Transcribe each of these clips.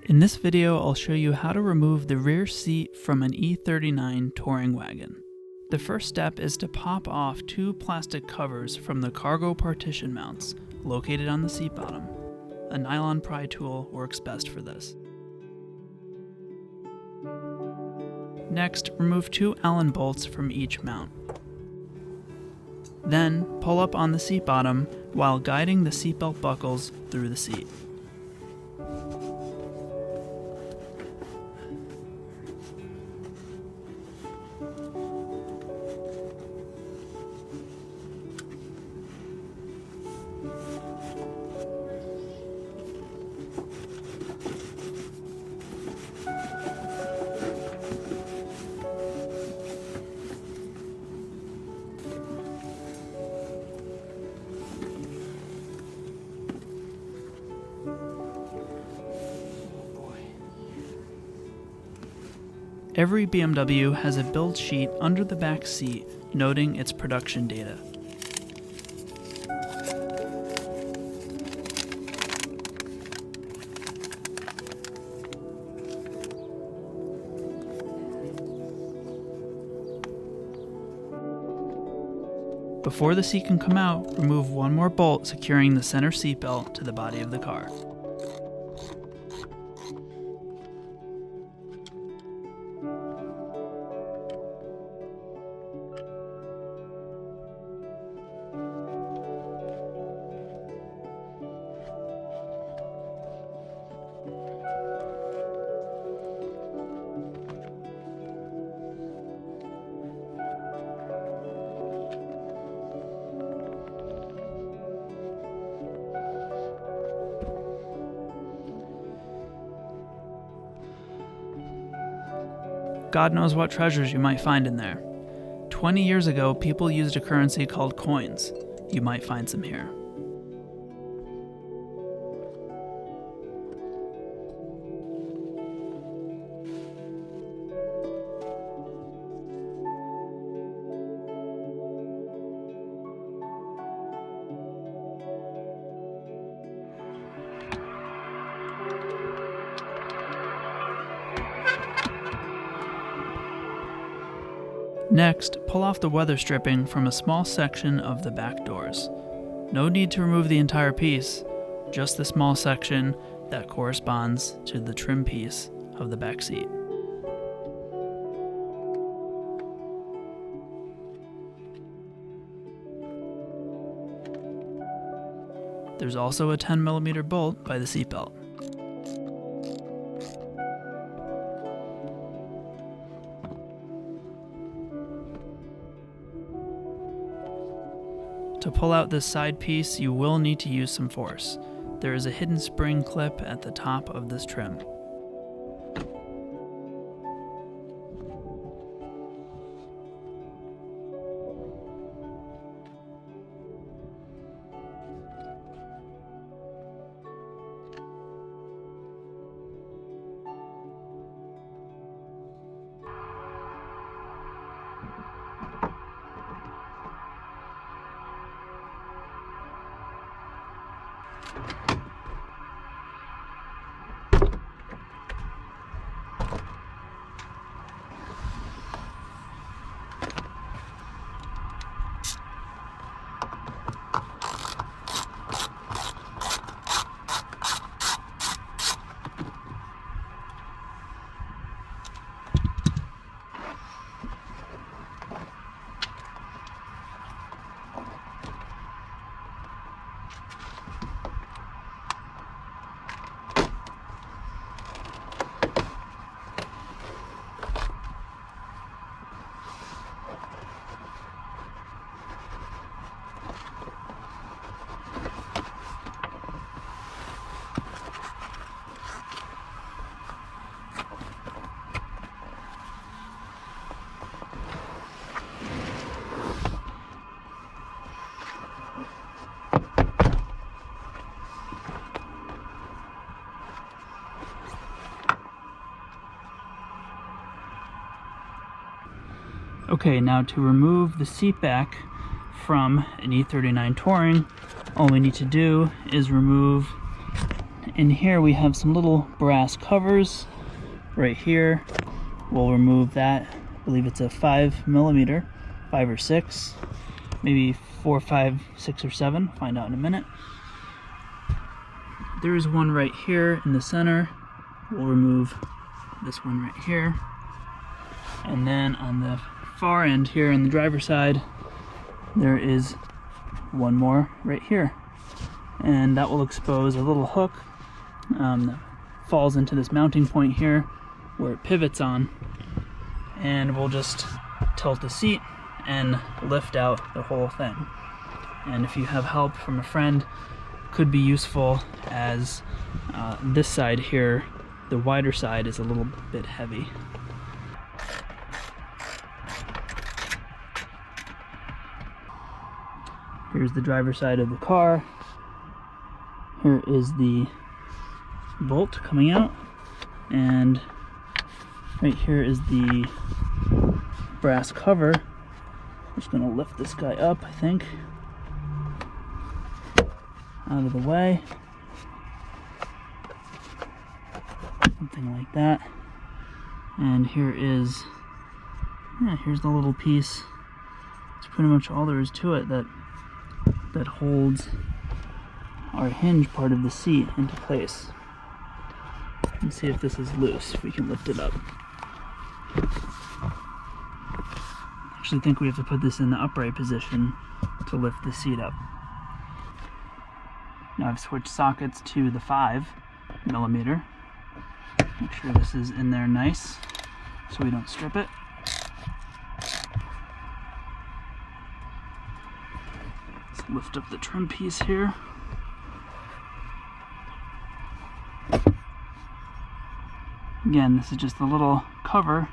In this video, I'll show you how to remove the rear seat from an E39 touring wagon. The first step is to pop off two plastic covers from the cargo partition mounts located on the seat bottom. A nylon pry tool works best for this. Next, remove two Allen bolts from each mount. Then, pull up on the seat bottom while guiding the seatbelt buckles through the seat. Every BMW has a build sheet under the back seat noting its production data. Before the seat can come out, remove one more bolt securing the center seat belt to the body of the car. God knows what treasures you might find in there. 20 years ago, people used a currency called coins. You might find some here. Next, pull off the weather stripping from a small section of the back doors. No need to remove the entire piece, just the small section that corresponds to the trim piece of the back seat. There's also a 10mm bolt by the seatbelt. To pull out this side piece, you will need to use some force. There is a hidden spring clip at the top of this trim. Okay, now to remove the seat back from an E39 Touring, all we need to do is remove in here we have some little brass covers right here. We'll remove that. I believe it's a 5mm, 5 or 6, maybe 4, 5, 6 or 7. Find out in a minute. There's one right here in the center. We'll remove this one right here. And then on the far end here on the driver's side, there is one more right here. And that will expose a little hook that falls into this mounting point here where it pivots on. And we'll just tilt the seat and lift out the whole thing. And if you have help from a friend, could be useful, as this side here, the wider side, is a little bit heavy. Here's the driver's side of the car. Here is the bolt coming out, and right here is the brass cover. I'm just gonna lift this guy up, I think, out of the way. Something like that. And here is, here's the little piece. It's pretty much all there is to it that holds our hinge part of the seat into place. Let's see if this is loose. We can lift it up. I actually think we have to put this in the upright position to lift the seat up. Now I've switched sockets to the 5mm. Make sure this is in there nice so we don't strip it. Let's lift up the trim piece here. Again, this is just a little cover.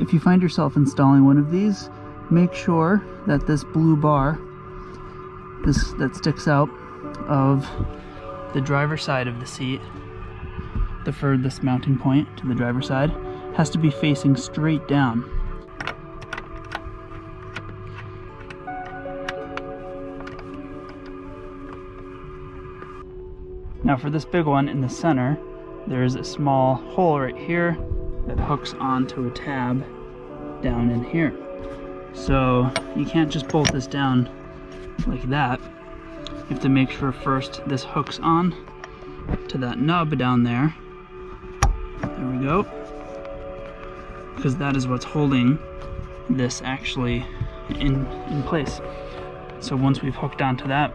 If you find yourself installing one of these, make sure that this blue bar, that sticks out of the driver's side of the seat, the furthest mounting point to the driver's side, has to be facing straight down. Now for this big one in the center, there's a small hole right here that hooks onto a tab down in here. So you can't just bolt this down like that. You have to make sure first this hooks on to that nub down there, There we go. Because that is what's holding this actually in place. So once we've hooked onto that,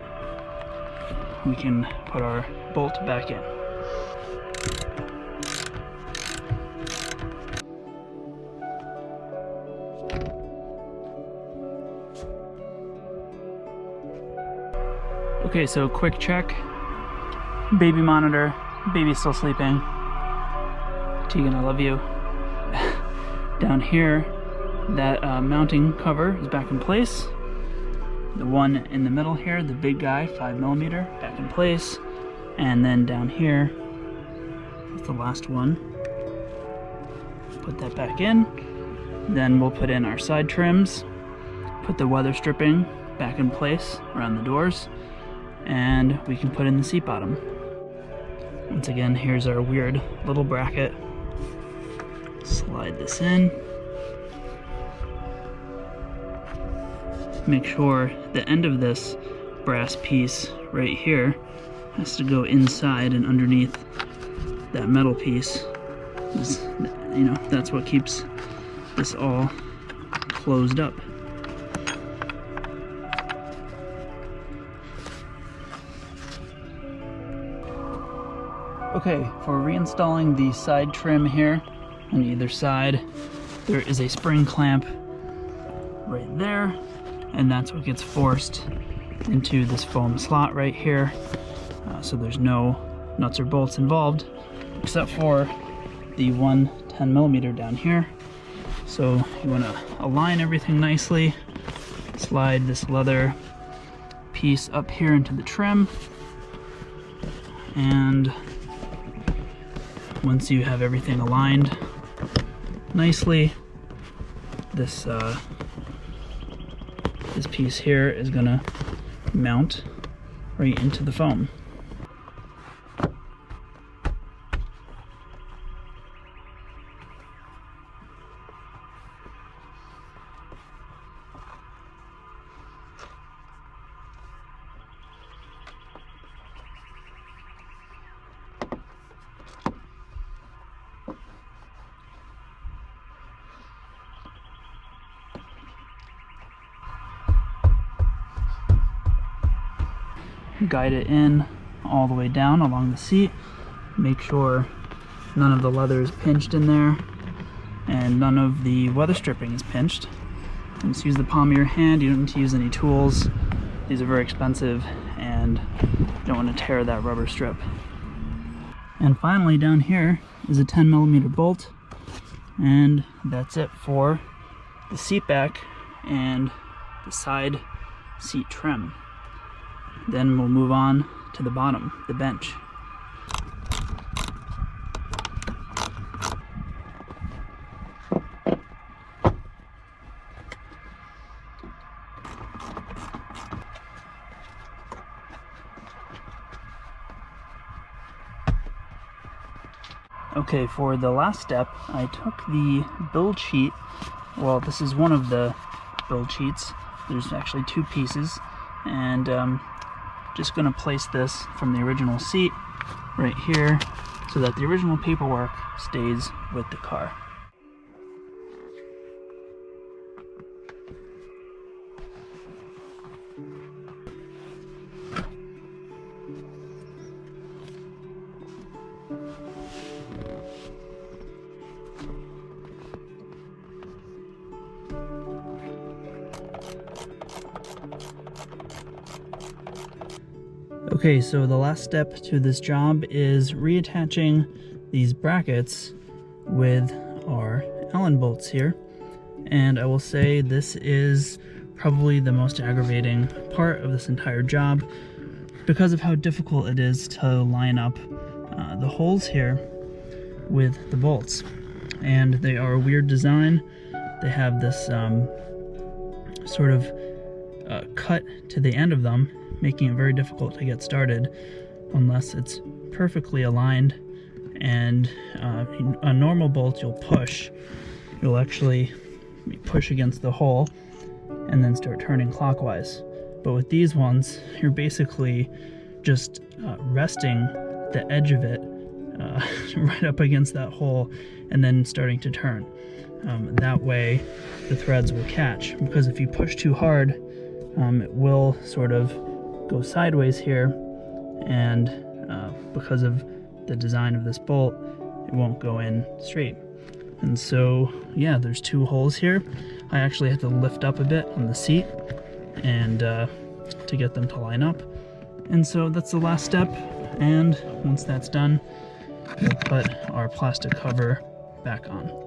we can put our bolt back in. Okay, so quick check. Baby monitor, baby's still sleeping. Tegan, I love you. Down here, that mounting cover is back in place. The one in the middle here, the big guy, 5mm, back in place. And then down here, that's the last one. Put that back in. Then we'll put in our side trims, put the weather stripping back in place around the doors, and we can put in the seat bottom. Once again, here's our weird little bracket. Slide this in. Make sure the end of this brass piece right here has to go inside and underneath that metal piece. You know, that's what keeps this all closed up. Okay, for reinstalling the side trim here on either side, there is a spring clamp right there, and that's what gets forced into this foam slot right here. So there's no nuts or bolts involved, except for the one 10mm down here. So you want to align everything nicely, slide this leather piece up here into the trim, and once you have everything aligned nicely, this piece here is gonna mount right into the foam. Guide it in all the way down along the seat. Make sure none of the leather is pinched in there and none of the weather stripping is pinched. And just use the palm of your hand. You don't need to use any tools. These are very expensive and you don't want to tear that rubber strip. And finally, down here is a 10mm bolt, and that's it for the seat back and the side seat trim. Then we'll move on to the bottom, the bench. Okay, for the last step, I took the build sheet. Well, this is one of the build sheets. There's actually two pieces, and just going to place this from the original seat right here so that the original paperwork stays with the car. Okay, so the last step to this job is reattaching these brackets with our Allen bolts here. And I will say this is probably the most aggravating part of this entire job because of how difficult it is to line up the holes here with the bolts. And they are a weird design. They have this sort of cut to the end of them, making it very difficult to get started unless it's perfectly aligned. And a normal bolt you'll actually push against the hole and then start turning clockwise. But with these ones, you're basically just resting the edge of it right up against that hole and then starting to turn. That way the threads will catch, because if you push too hard, it will sort of go sideways here, and because of the design of this bolt, it won't go in straight. And so yeah, there's 2 holes here. I actually had to lift up a bit on the seat and to get them to line up. And so that's the last step, and once that's done, we'll put our plastic cover back on.